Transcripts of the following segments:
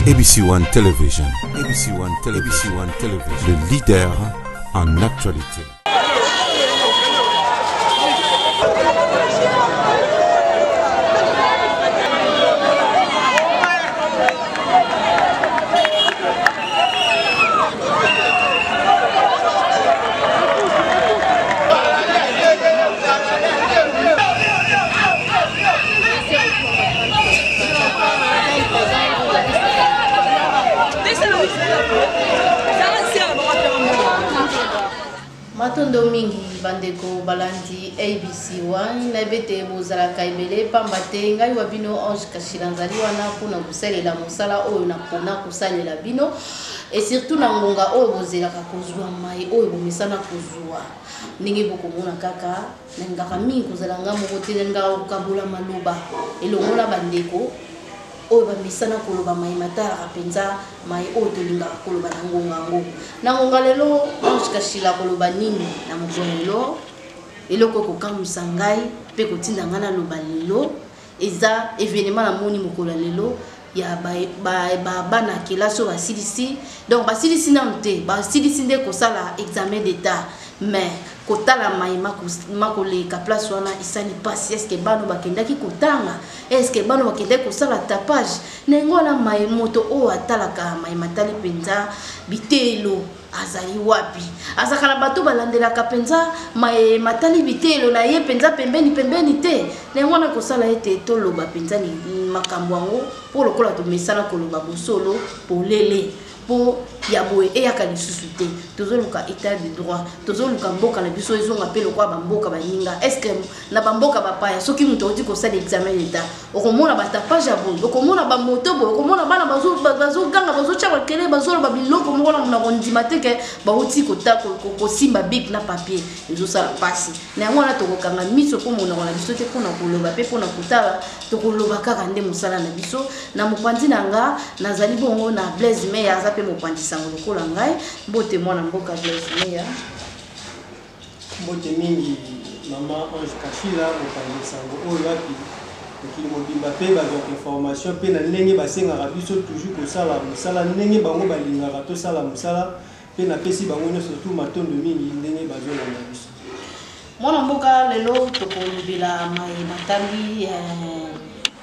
ABC One Television. ABC One Television. ABC One Television. Le leader en actualité. Matondo mingi bandeko balandi ABC One na bete bozala kaibele pambate ngai wa bino Ange Kashilanzali wana kuna kusalela musala oyo na pona kusalela bino et surtout na ngonga oyo bozela ka kozwa mai oyo bomesana kozwa ningi bokomona kaka ngaka mingi kozala ngamo hotele ngao kabula maloba elongola bandeko oyo bamisana koloba mai matala penza mai oyo tolingaka koloba na ngonga ngo na ngonga lelo Ange Kashila koloba nini na mokolo eloko kokamwisa ngai mpe kotinda ngai na loba lelo eza événement na moni mokolo lelo ya bana kelasi oyo basilisi donc basilisi nanu te basilisi nde kosala examen d'état mais kotala mai makoleka place wana isani pasi est-ce que bano bakendaki kotanga est-ce que bano bakendaki kosala tapage nengo na mai moto oyo atalaka mai matali penza bitelo azali wapi azakala bato balandelaka penza mai matali bitelo na ye penza pembeni te nengo na kosala ete toloba penza ni makambo yango po lokola tomesana koloba bosolo polele po ya boye eyaka lisusu te tozoluka état de droit tozoluka mboka na biso ezonga pe lokwa bamboka baninga est-ce que na bamboka bapaya soki muto oti kosala examen d'état okomona batapage ya boye okomona bamoto boye okomona bana bazoganga bazotia bakele bazoloba biloko moko na kondima te ke bauti kosimba bik na papier ezosala pasi na yango wana tokokanga miso mpo monoko na biso te mpona koloba mpe mpona kotala tokoloba kaka nde mosala na biso na mopanzi na nga nazali bongo na Blaise Meya aza mpe mopanzi sango lokola ngai mbote mwana mboka Blaise Meya mbote mingi mama Ange Kashila mopanzi sango oyo wapi okili mobimba mpe bazwaka information mpe na ndenge basengaka biso toujours kosala mosala ndenge bango balingaka tosala mosala mpe napesi bango nyonso surtout matondo mingi ndenge bazolanda biso mwana mboka lelo tokolobela mai matali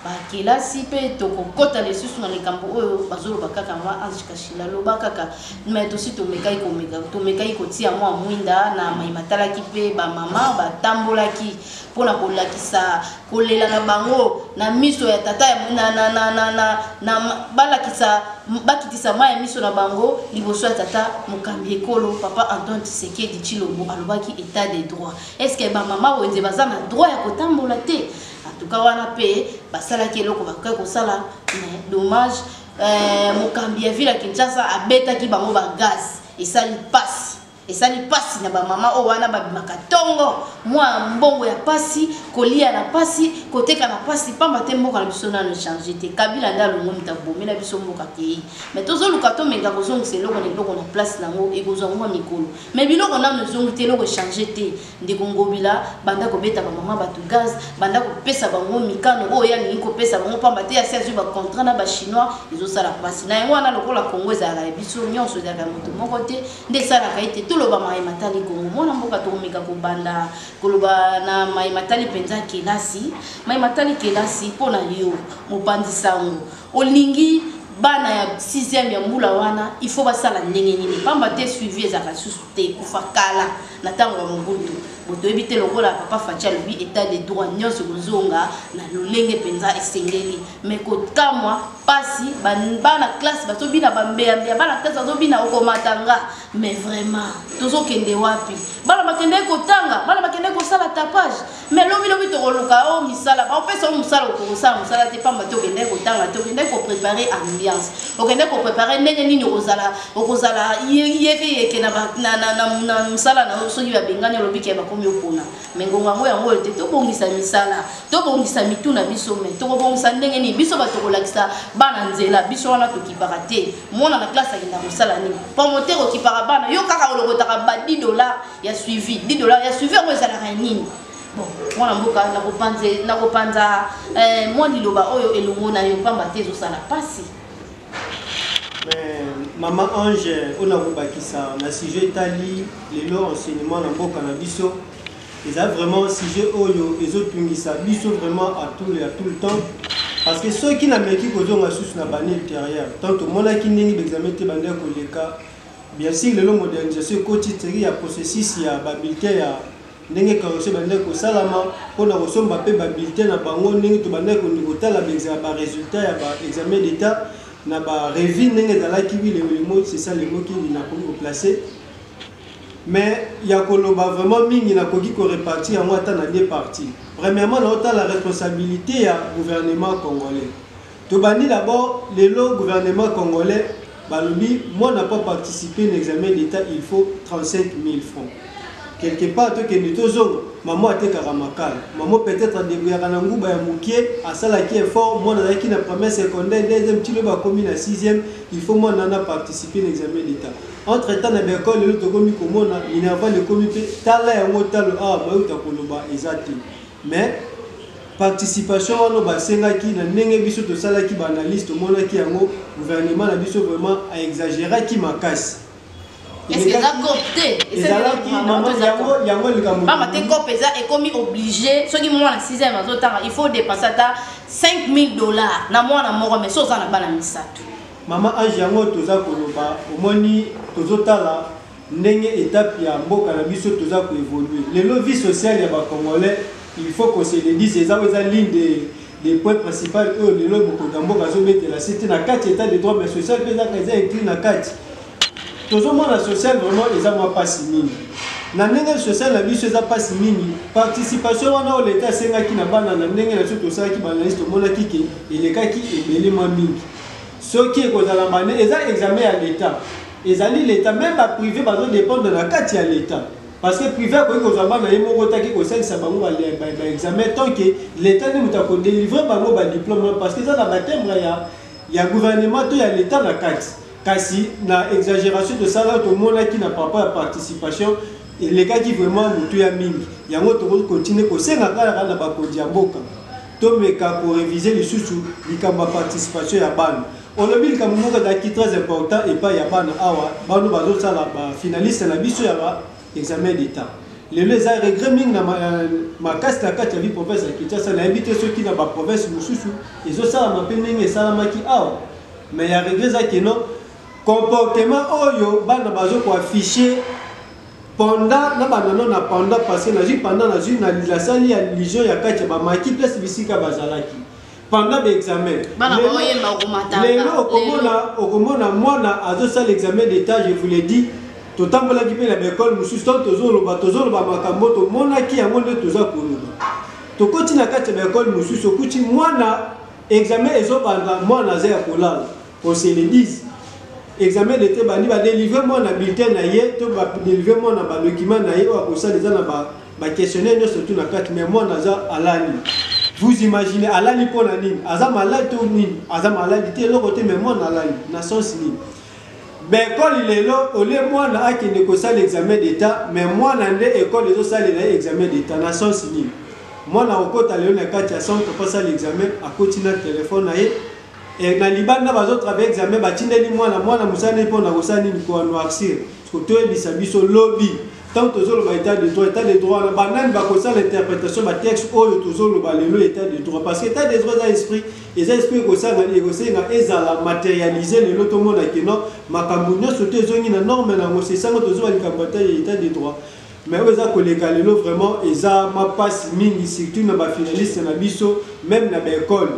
bakilasi pe tokokota lisusu na likambo oyo bazoloba kaka ma Ange Kashila loba kaka mais tosi tomekai kotia mwa mwinda na mai matalaki pe ba mama batambolaki pona kolakisa kolela na bango na miso ya tata na balakisa bakitisa mai miso na bango liboso ya tata mokambi ekolo papa Antoine Tshisekedi Tshilombo alobaki état de droit est-ce que ba mama wenze baza na droit ya kotambola te en tout cas wana pe basalaki eloko bakoki kosala mais dommage mokambi ya ville ya Kinshasa abetaki bango ba gaz esali pasi na ba mama o wana babimaka tongo mwa mbongo ya pasi kolia na pasi koteka na pasi pamba te mboka na biso na changer te Kabila nda longo mitabomi na biso mboka te mais tozoluka to menga kozongisa eloko na eloko na place nango ekozongwa mikolo mais biloko nano ezongi te eloko changer te ndeko Ngobila banda kobeta ba mama batu gaz banda kopesa bango mikano oyo yalingi kopesa bango pamba te asi azwi ba contrat na ba chinois ezosala pasi na yango wana lokola Kongo ezalaka ya biso nyonso ezalaka moto moko te nde esalaka ete toloba mai matali Kongo mwana mboka tokomeka kobanda koloba na mai matali penza kelasi mai matali kelasi mpona yo mopanzi sango olingi bana ya 6e ya mbula wana il faut basala ndenge nini pamba te suivi ezaka susu te kufa kala na tango ya mobutu boto ebite lokola papa Facha lobi état de droit nyonso kozonga na lolenge penza esengeli mais kotamwa pasi bana classe bazobina bambeya bana classe bazobina okomatanga mais vraiment tozokende wapi bana bakende kotanga bana bakende kosala tapage mais lobi tokoluka o misala baopesa o musala okosala musala te pamba te okende kotanga te okende kopréparer ambiance okende kopréparer ndenge nini okozala yeke na musala na soki babengani olobi ke bakomi opona mais ngonga ngo yango te tobongisa misala tobongisa mitu na biso mais tokobongisa ndenge nini biso batokolakisa bana nzela biso wana tokipaka te mona na classe akenda kosala nini promoteur okipaka bana yo kaka olokotaka ba $10 ya suivi $10 ya suivi yango ezalaka nini bon mwana mboka nakopanza mwa liloba oyo elongo na yo pamba te ezosala pasi Mais Maman Ange, on a vu ça, on a sujet Italie, les lots enseignement dans le cannabis. Ils ont vraiment un sujet oyo, les autres biso vraiment à tout le temps. Parce que ceux qui n'ont pas été sous la bannière intérieure, tant que mon qui n'est pas examiné les cas, bien sûr, le modernisation quotidienne, il y a processus, il y a bulletin, il y a ndenge correction bandeko ko salama pona ko somba pe ba bulletin na bango ndenge to bandeko ko tala ba résultat ya ba examen d'état na ba revue ndenge zala ki bi le mot c'est ça le mot qui na ko placer mais il y a vraiment mingi na koki ko répartir en ata na deux parties. Premièrement na la responsabilité ya gouvernement congolais. To bani d'abord le gouvernement congolais balobi moi n'a pas participé à l'examen d'état, il faut 35 000 francs. Quelque part, tu es maman a été karamakal. Maman peut-être a débrouillé à Nangouba et Moukier, à Sala qui est fort. Moi, dans la première secondaire, deuxième, petit le commis la sixième, il faut moi n'en a participé à l'examen d'état. Entre-temps, dans l'école, le commis comme il n'y a pas de comité, tala et motalo, ah, bah, tu as koloba, exact. Mais, participation, on a senga qui n'a n'engé biso to sala qui banaliste, mon qui a un gouvernement a biso vraiment à exagérer qui m'a casse. Est-ce que ça copté? Et ça là qui maman yango le Cameroun. Maman t'es copé ça est comme obligé. Ceux qui m'ont la sixième il faut dépenser à 5 000 $. Na moi na mort mais ça na bana misato. Maman age yango toza koloba omoni tozotala ndenge étape ya mboka na biso toza ko évoluer. Le vie sociale ya ba congolais, il faut qu'on se le dise, c'est ça ligne des points principaux les lois beaucoup d'amboka zo mettre la cité na 4 états de droit mais social que ça écrit na 4. Tout le monde social vraiment les a pas si mini. Na ndenge social la biso za pas si mini. Participation wana o l'état senga ki na bana na ndenge na surtout ça ki banaliste mona ki ke eleka ki ebele ma mingi. Ce qui est kozala mané eza examen à l'état. Ezali l'état même pas privé bazo dépendre de la carte ya l'état. Parce que privé ko kozala na yemo kota ki ko sensa bango ba examen tant que l'état ne muta ko délivrer bango ba diplôme parce que ça na baptême ya gouvernement to ya l'état na carte. Kasi na exagération de ça là tout le monde qui n'a pas participation et les gars qui vraiment mutu ya mingi yango to continuer ko senga kala na ba ko diamboka to meka pour réviser les sous likamba participation ya ban on le bil comme mo ka qui très important et pas ya ban awa banu bazo sala ba finaliste na biso ya ba examen d'état les a regret mingi na ma casse la carte ya vie professeur qui ça na invité ceux qui na ba province mususu et ça ma penenge sala maki awa mais il y a regret ça que non comportement oyo bana bazo ko afficher pendant na bana non na pendant parce que na ji pendant na ji na la salle ya religion ya kacha ba maki place bisika bazalaki pendant l'examen bana boye ba ko matanga lelo okomona mwana azo sala l'examen d'état je vous l'ai dit to tambola ki pe la école mususu tozolo ba makambo to mona ki yango nde toza koloba to koti na kacha ba école mususu kuti mwana examen ezo banda mwana za ya kolala on se le dise examen d'été bani ba délivrer moi na bulletin na ye to ba délivrer moi na ba document na ye wa ko ça déjà na ba questionnaire surtout na carte mais moi naza alani vous imaginez alani pour na nini aza malade to nini aza malade te lo côté mais moi na alani na sens nini ben école lelo ole moi na akende ko ça l'examen d'état mais moi na ndé école zo ça l'examen d'état na sens nini moi na okota lelo na carte ya centre pas ça l'examen à continuer téléphone na ye et na libanda bazo travailler examen batindeli mwana musane po na kosani ni ko noircir ko to ebisa biso lobby tant tozolo ba état de droit na banane ba ko ça l'interprétation ba texte oyo tozolo ba lelo état de droit parce que état de droit za esprit ko ça na négocier na ezala matérialiser lelo to mona ke non makambo nyonso te zongi na norme na ngo c'est ça tozo ba likambata état de droit mais oza koleka lelo vraiment eza ma passe mingi surtout na ba finaliste na biso même na ba école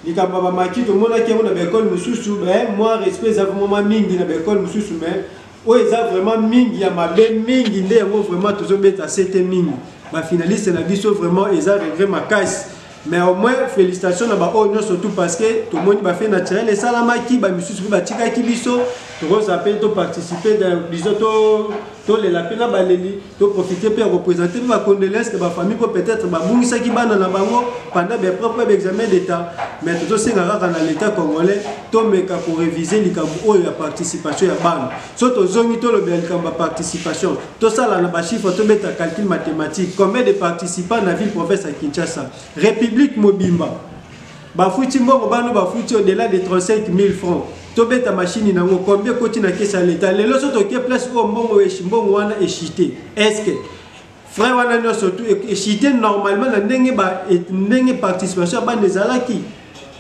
likamba ba maki to mona ki na école mususu ben moi respect za vraiment mingi na école mususu mais o eza vraiment mingi ya mabe mingi nde yango vraiment tozobeta c'était mingi ba finaliste na biso vraiment eza regret makasi mais au moins félicitations na ba onyo surtout parce que tout le monde ba fait naturel et salama ki ba mususu ba tika ki biso to s'appelle to participer dans disons to les la pena baleli to profiter pour représenter ba condoléances de ba famille pour peut-être ba bungisa ki bana na bango pendant des propres examens d'état mais to singa kaka na l'état congolais to meka pour réviser likambo oyo ya participation ya bana so to zongi to lo bien likambo participation to sala na ba chiffre to beta calcul mathématique combien de participants na ville province à Kinshasa République Mobimba bafuti mbongo bano bafuti au-delà de 35 000 francs. Tobeta machine nango combien koti na kesa l'état. Lelo so to ke place o mbongo mbongo wana échité. Est-ce que frère wana no surtout échité normalement na ndenge participation ba nezalaki.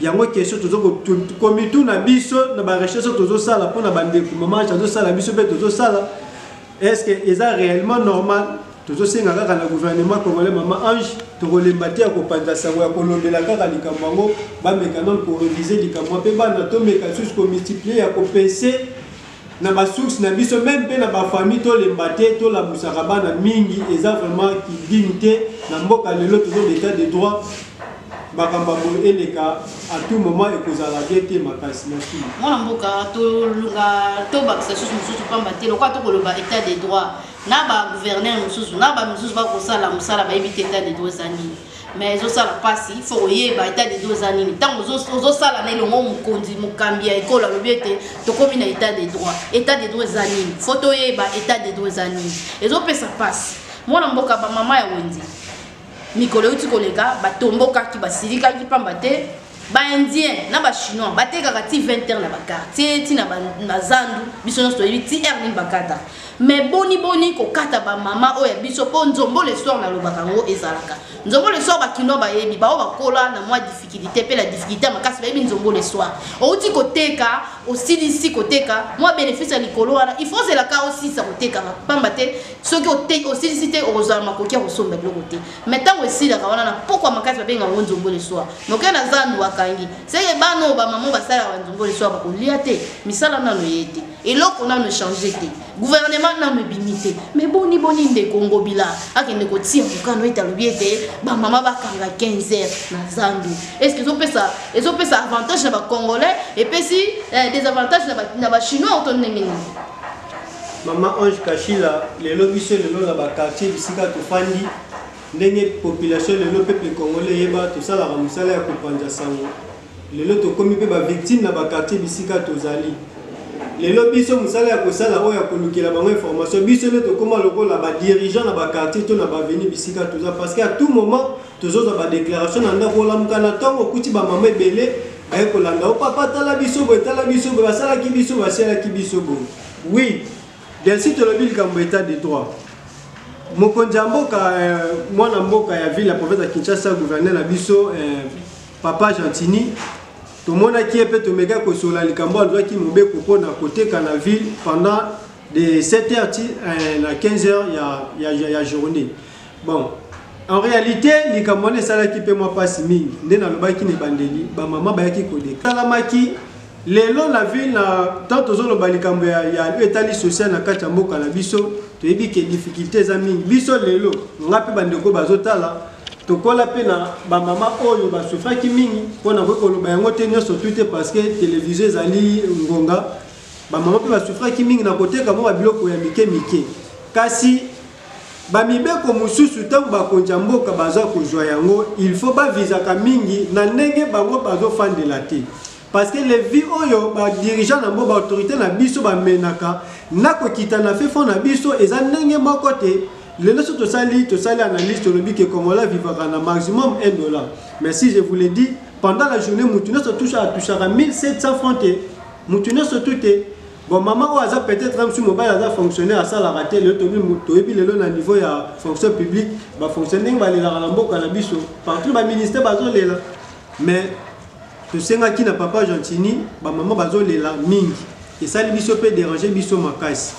Yango question tozo komitu na biso na ba recherche tozo sala pour na bande moment tozo sala biso be tozo sala. Est-ce que est réellement normal? Tozo senga kaka na gouvernement congolais maman Ange to kolembati ya kopanza sango ya kolombela kaka likambo ngo ba mekano pour réviser likambo pe bana to meka sus ko multiplier ya ko PC na ba source na biso même pe na ba famille to lembate to la busaka bana mingi eza vraiment qui dignité na mboka lelo tozo l'état de droit bakamba bo eleka à tout moment ekozala gete makasi na fille mwana mboka to lunga to bakisa sus mususu pamba te lokwa to koloba état de droit na ba gouverneur mususu na ba mususu ba kosala musala ba ebite état de droit zani mais zo sala pasi il faut yeba état de droit zani tango zo sala na longo mukonzi mukambi ya école lobiete to komi na état de droit zani photo yeba état de droit zani ezo pesa pasi mwana mboka ba mama ya wenzi mikolo uti koleka batomboka ki basilika ki pamba te ba indien na ba chinois batekaka ti 20 heures na ba quartier ti na zandu biso no so ti heure ni bakata mais boni ko kata ba mama oya biso po nzombo le soir na lobaka ngo ezalaka nzombo le soir ba kino ba yebi ba o bakola na mwa difficulté pe la difficulté makasi ba yebi nzombo le soir o uti koteka o silisi koteka mwa bénéfice ya likolo wana il faut zela ka aussi sa koteka pamba te soki o silisi te o zala makoki ya kosomba biloko te mais tango esila ka wana na pourquoi makasi ba benga ngo nzombo le soir donc na zandu wakangi seke bano ba mama ba sala wa nzombo le soir ba kolia te misala nano yete eloko nano changer te gouvernement nano bimité mais boni nde Congo bila akende ko tia mukano etalobiete ba mama ba kanga 15 heures na zandu est-ce que ils ont pesa avantage na ba congolais et puis si des avantages na ba chinois autonome Maman Ange Kachila lelo biso lelo na ba quartier bisika to fandi ndenge population lelo peuple congolais yeba to sala ba musala ya kopanja sango lelo to komi pe ba victime na ba quartier bisika to zali lelo biso musala ya kosala oya kolukela bango information biso le to koma lokola ba dirigeant na ba quartier to na ba veni bisika to za parce que à tout moment tozo za ba déclaration na ndako la mukana tongo kuti ba mama ebele ay kolanda o papa tala biso bo basala ki biso basala ki biso bo oui del site le bil kambo état de droit mokonja mboka mwana mboka ya ville ya province ya Kinshasa gouverneur na biso papa Gentini tout le monde qui est peut mega ko sola likambo alwa ki mobeko pona côté kana ville pendant de 7h à 15h ya journée bon en réalité likambo ne sala ki pe moi passe mingi ndena lobaki ne bandeli ba mama ba yaki kodé kala maki lelo la ville na tant tozolo ba likambo ya etali social na kati mboka na biso to yebi ke difficultés za mingi biso lelo ngapi bandeko bazotala tokola pe na ba mama oyo ba sufraki mingi pona ko koloba yango te nyoso tout parce que télévision ezali ngonga ba mama pe ba sufraki mingi na côté ka mo ba biloko ya mike kasi ba mibeko mususu tango ba konja mboka baza ko joa yango il faut ba visa ka mingi na ndenge bango bazo fandela te parce que les vies oyo ba dirigeant na mbo ba autorité na biso ba menaka na ko kita na fe fond na biso eza ndenge moko te. Le nôtre to sali analyse sur le but que Congolais vivra na maximum $1. Mais si je vous l'ai dit, pendant la journée, Moutouné se touche à 1700 francs. Moutouné se touche. Bon, maman, a peut-être un sur mobile a fonctionné à ça la raté le tobi moutou et puis le long niveau il y a fonction publique, va fonctionner va les la rambo canabiso. Partout le ministère bazo là. Mais to senga qui n'a papa Gentini, ba maman bazo là mingi. Et ça les biso peut déranger biso makasi.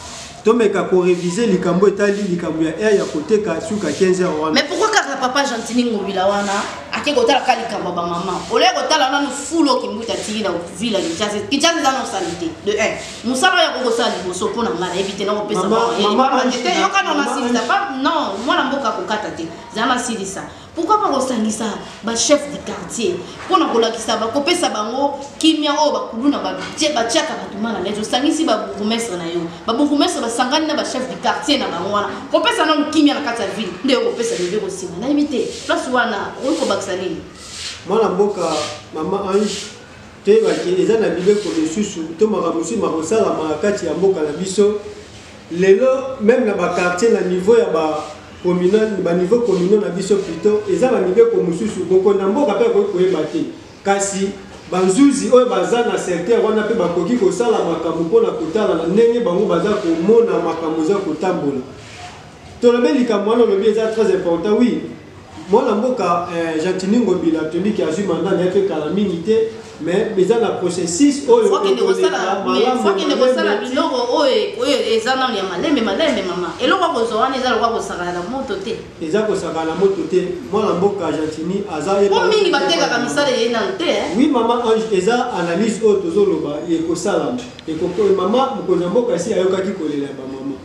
Tomeka ko réviser likambo etali likambo ya ya côté ka suka 15h wana. Mais pourquoi kaka papa Gentini ngobila wana ake kotala kali likambo ba maman ole kotala na fulo kimbuta tiki na villa Kinshasa dans nos sanité de 1 musala ya kokosa liboso pona ngala éviter na kopesa maman te yoka na masisa pas non moi na mboka kokata te zama silisa pourquoi pas kosangisa ba chef du quartier pona kolakisa ba kopesa bango kimia o ba kuluna ba tiaka batumana lezo sangisi ba bourgmestre na yo ba bourgmestre ba sangani na ba chef du quartier na bango wana kopesa na kimia na kata ville nde kopesa lebe ko sima na imité place wana on ko baksa nini mwana mboka mama Ange te ba ki eza na bibe ko lesusu to maramusi marosala makati ya mboka na biso lelo même na ba quartier na niveau ya ba communal ba niveau communal na biso plutôt eza ba niveau ko mususu boko na mboka pe ko yebate kasi banzuzi oyo baza na secteur wana pe bakoki kosala makambo mpona kotala na ndenge bango baza komona makambo za kotambola tolobi likambo wana olobi eza très important oui mwana mboka Gentini Ngobila tondi ki azwi mandat na pe kala mingi te mais eza na processus oyo faut que ne kosala biloko oyo eza na ya malembe mama eloko kozwa wana eza lokwa kosakana na moto te eza kosakana na moto te mwana mboka Gentini aza po mingi batekaka misala ye nanu te oui mama Ange eza analyse oyo tozoloba ekosalama mama mokonzi ya mboka esi ayokaki kolela ya bamama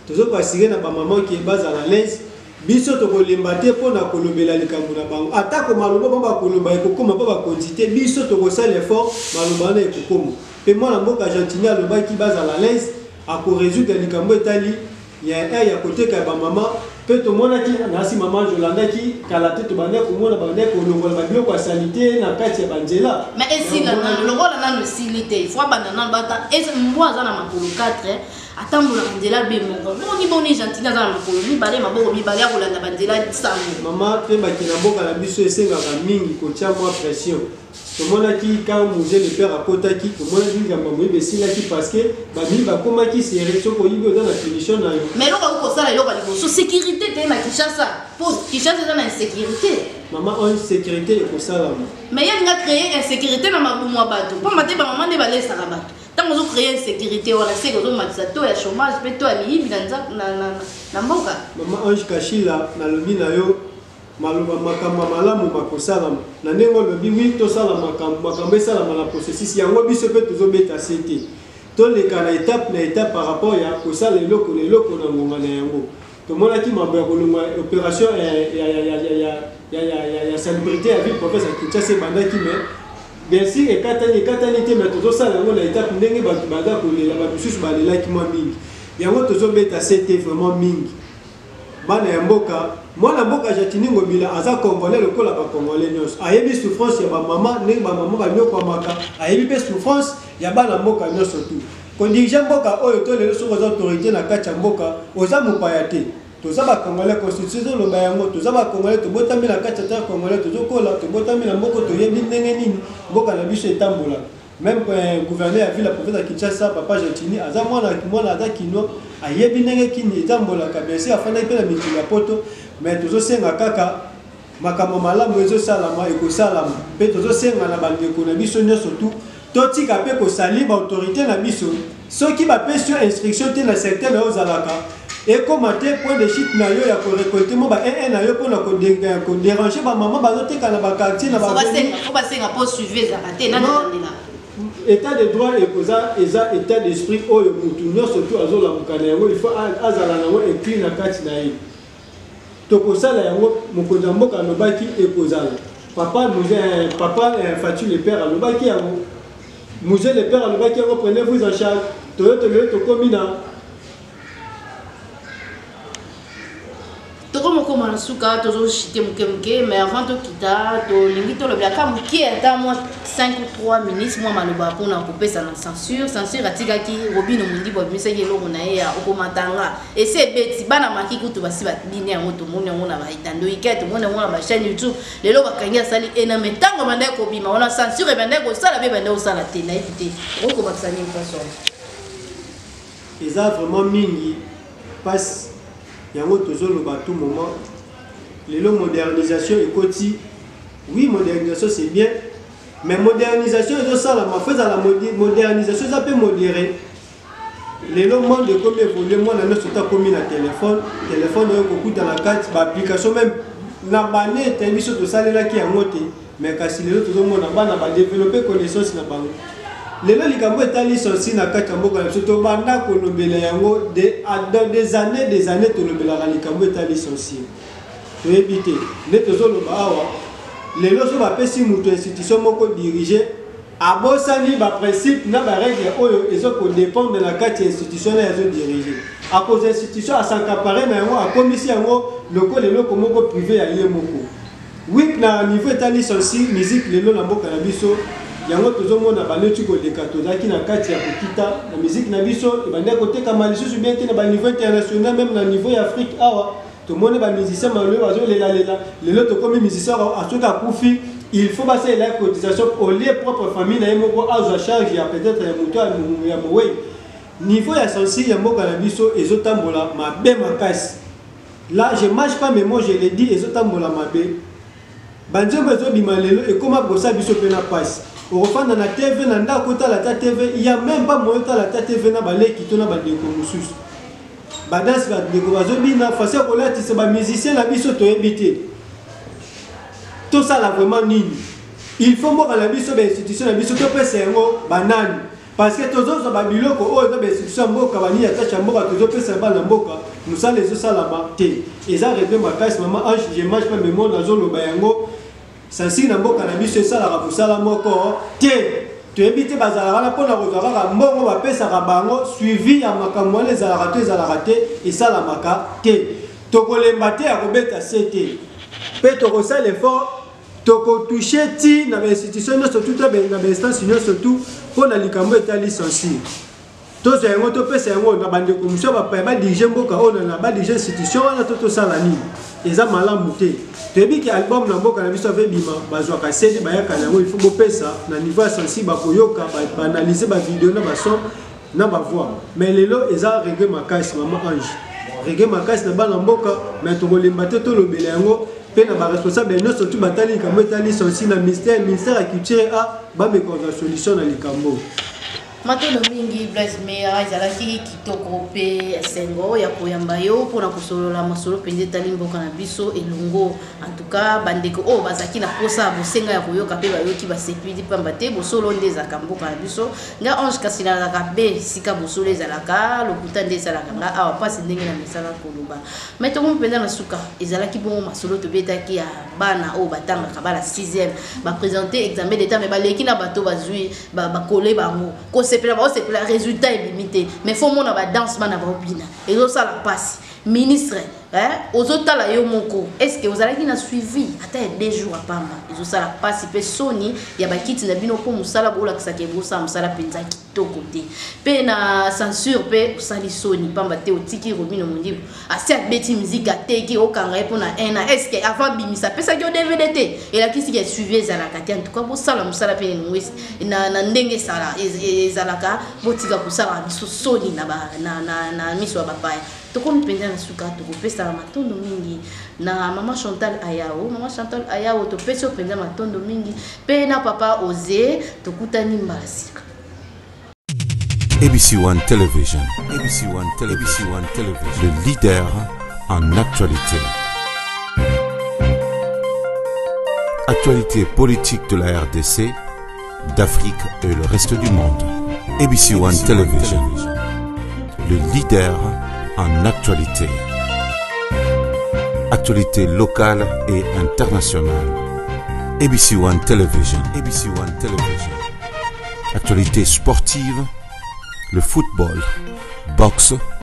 tozopasire na bamama oyo bazala l'aise biso tokolemba te mpona kolobela likambo na bango atako maloba bango bakoloba ekokoma mpo bakonzi te biso tokosala effort maloba wana ekokoma mpe mwana mboka Gentini alobaki bazala l'aise akoresoudre likambo etali ya koteka ya bamama mpe tomonaki nasi mama jolandaki kala te tobandaki komona bandaki kolongola babiloko ya salite na kati ya banzela mais esila longola nano esili te ifo abanda nano bata mbwa aza na makolo 4 atambolaka nzela be moko boni boni Gentini aza na makolo mibale maboko mibale akolanda banzela sango mama mpe bakina mboka na biso esengaka mingi kotia mwa pression tomonaki quand Musée le père akotaki tomonaki likambo moyibi esilaki parce que babili bakomaki sere soki oyibi oza na finition na yo mais eloko akokosala eloko ya liboso sécurité te na Kinshasa po Kinshasa eza na insécurité mama on sécurité ekosalama mais yalinga créer insécurité na mabumu ya bato mpo mate bamama nde balesaka bato ntango ozocréer insécurité wana seke ozomatisa to ya chômage mpe to ya miyibi na mboka mama Ange Kashila nalobi na yo maloba makambo malamu bakosalama na ndenge olobi wi tosala makambo esalama na processus yango biso mpe tozobeta se te toleka na étape par rapport ya kosala eloko na ngonga na yango tomonaki mambo ya kolonga opération ya salubrité ya ville province ya Kinshasa ebandaki mais bien sûr ekatani te mais tozosala yango na étape ndenge bato baza kolela bato mosusu balelaki mwa mingi yango tozobeta se te vraiment mingi bana ya mboka mwana mboka Gentini Ngobila aza congolais lokola ba congolais nyonso ayebi souffrance ya bamama ndenge bamama banyokwamaka ayebi mpe souffrance ya bana mboka nyonso tu kondirige mboka oyo to lelo soki oza autorité na kati ya mboka oza mopaya te toza bacongolais constitution ezoloba yango toza bacongolais tobotami na kati ya terre congolais tozokola tobotami na mboka toyebi ndenge nini mboka na biso etambola même gouverneur ya ville ya province ya Kinshasa papa Gentini aza mwana aza kino ayebi ndenge kini etambolaka bien sûr afandaki mpe na mikili ya poto mais tozosenga kaka makambo malamu ezosalama ekosalama mpe tozosenga na bandeko na biso nyonso tu totika mpe kosali baautorité na biso soki bapesi yo instruction te na secteur na yo ozalaka ekoma te point de chute na yo ya korekolte mo ba na yo mpona kodérange bamama bazoteka na bakartier na basenga mpo suivi ezalaka te nanandela état de droit eza état d'esprit oyo mutu nyonso tu azolamuka na yango il faut azala nango écrit na kati na ye tokosala yango mokonzi ya mboka alobaki ekozala papa Fatou le père alobaki yango Musée le père alobaki yango prenez-vous en charge toyo tokomi na tokomokoma na suka tozochite moke mais avant tokita tolingi tolobelaka moke ata mwa 5 ou 3 ministres mwa maloba mpona kopesa na censure atikaki Robino Mondibo abimisaki eloko na ye ya okomatanga ese ebeti bana maki kutu basi babini yango tomoni yango na baitando ike tomoni yango na bachaîne YouTube lelo bakangi asali ename ntango banda kobima wana censure ebanda kosala mpe banda kosala te nayebi te okomatisa nini façon eza vraiment mingi passe yango tozoloba tout moment lelo modernisation ekoti oui modernisation c'est bien mais modernisation ezosalama fo ezala modernisation eza mpe modéré lelo monde ekomi évolue mwana nyonso takomi na téléphone oyo kokuta na kati baapplication même na banete biso tosalelaki yango te mais kasi lelo tozomona bana badéveloppe connaissance na bango lelo likambo etali sonsi na kati ya mboka na biso tobanda kolobela yango dans des années tolobelaka likambo etali sonsi toyebi te nde tozoloba awa lelo so bapesi moto institution moko dirige abosani baprincipe na barègle oyo ezokodépendre na kati ya institution na ezodirige akoza institution asankapare na yango akomisi yango lokola eloko moko privé ya ye moko wi na niveau etali sonsi musique lelo na mboka na biso yango tozomona baleti koleka tozaki na kati ya kokita na musique na biso ebandaki kotekama lisusu bien te na baniveau international même na niveau ya Afrique awa tomoni bamusicien maloyo bazolela lelo tokomi musicien asoki akufi il faut passer la cotisation pour les propres familles na yemoko à charge ya peut-être ya moto ya mowe niveau ya sensi ya mboka na biso ezotambola mabe makasi. Là je marche pas mais moi je le dis ezotambola mabe banzembo ezobima lelo ekoma bosa biso pe na passe orofanda na TV na ndako tala ta TV il y a même pas moyen tala ta TV na baleki to na bandeko mususu badanse bandeko bazobina fasi kolatisa ba musicien na biso toyebite tout ça là vraiment nini il faut mboka na biso ba institution na biso to pesa yango banani parce que tozozo ba biloko oyo ba institution mboka bani atacha mboka tozo pesa ba na mboka musala ezo sala ba te eza rebe makasi maman ange je mange pas mémoire na zolo ba yango sansi na mboka na biso sala ka musala moko te toyebite bazala wana pona kozwa kaka mbongo bapesa ka bango suivi ya makambo wana ezalaka to ezalaka te esalamaka te tokolemba te ya kobeta se te mpe tokosala effort tokotouche ti na bainstitution nyonso tu to na bainstance nyonso tu mpo na likambo etali censure tozwa yango topesa yango na bandeko mosusu bapaya badirige mboka oyo na badirige institution wana to tosala nini eza malamu te toyebi ke album na mboka na biso avebima bazwaka sedi bayaka na yango il faut bopesa na niveau ya sensible bakoyoka baanalyse bavideo na bason na bavoix mais lelo eza reggae makasi mama ange reggae makasi na bana mboka mais tokolemba te tolobela yango mpe na baresponsable nyonso tu batali likambo etali sensi na ministère ya culture a bamekonza solution na likambo matondo mingi Blaise Meya ezalaki kitoko pe sengo ya koyamba yo mpona kosolola masolo mpenza etali mboka na biso elongo en tout cas bandeko oyo bazalaki na posa bosenga ya koyoka mpe bayoki basepidi pamba te bosolo nde ezalaka mboka na biso nga Ange kasi nazalaka be sika bosolo ezalaka lokuta nde ezalaka nga awa mpasi ndenge na misala koloba mai tongo mpenza na suka ezalaki bongo masolo tobetaki ya bana oyo batangaka bala 6e baprésente examen d'état me baleki na bato bazwi bakole bango c'est le résultat est limité mais faut mon aba danse bana ba obina et ça la passe ministre aux autres là yo moko est-ce que vous allez qui na suivi ata 2 jours à pamba et ça la passe pe soni ya ba kiti na bino ko musala bola kisake bosa musala penza kitoko te pe na censure pe sali soni pamba te otiki robino mondibo asi beti musique ateki okanga pour na un an est-ce que avant bimisa pesa yo DVD te et la kisi qui suivi za la kati en tout cas bosala musala pe na ndenge sala ezalaka botika kusala biso soni na miso ba paya tokomi mpenza na suka tokopesa matondo mingi na mama Chantal Ayao topesa mpenza matondo mingi pe na papa Osé tokutani mbasika ABC One Television. ABC One Television. Le leader en actualité. Actualité politique de la RDC, d'Afrique et le reste du monde. ABC One Television. Le leader en actualité. Actualité locale et internationale. ABC One Television. ABC One Television. Actualité sportive, le football, boxe,